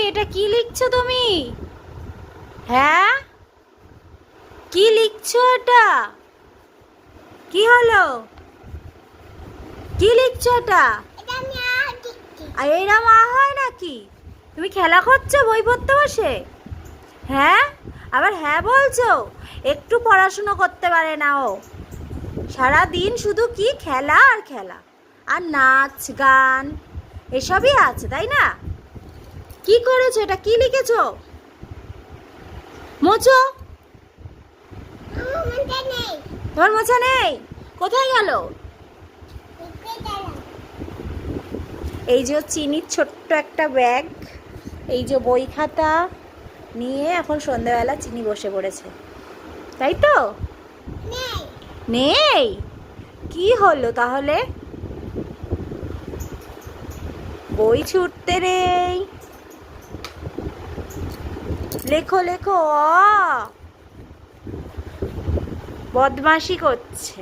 এটা কি লিখছো তুমি? হ্যাঁ, কি লিখছো এটা? কি হলো? কি লিখছো এটা? আর এরা মা হয় নাকি? তুমি খেলা করছো বই পড়তে বসে? হ্যাঁ, আবার হ্যাঁ বলছো? একটু পড়াশুনো করতে পারে না ও। সারা দিন শুধু কি খেলা আর খেলা, আর নাচ গান এসবই আছে, তাই না? কি করেছো এটা? কি লিখেছো? মোছো। তোমার মোছা নেই? কোথায় গেল? এই যে চিনির ছোট্ট একটা ব্যাগ, এই যে বই খাতা নিয়ে এখন সন্ধ্যাবেলা চিনি বসে পড়েছে, তাই তো? নেই? কি হলো তাহলে? বই ছুটতে নেই। লেখো লেখো, বদমাশি করছে।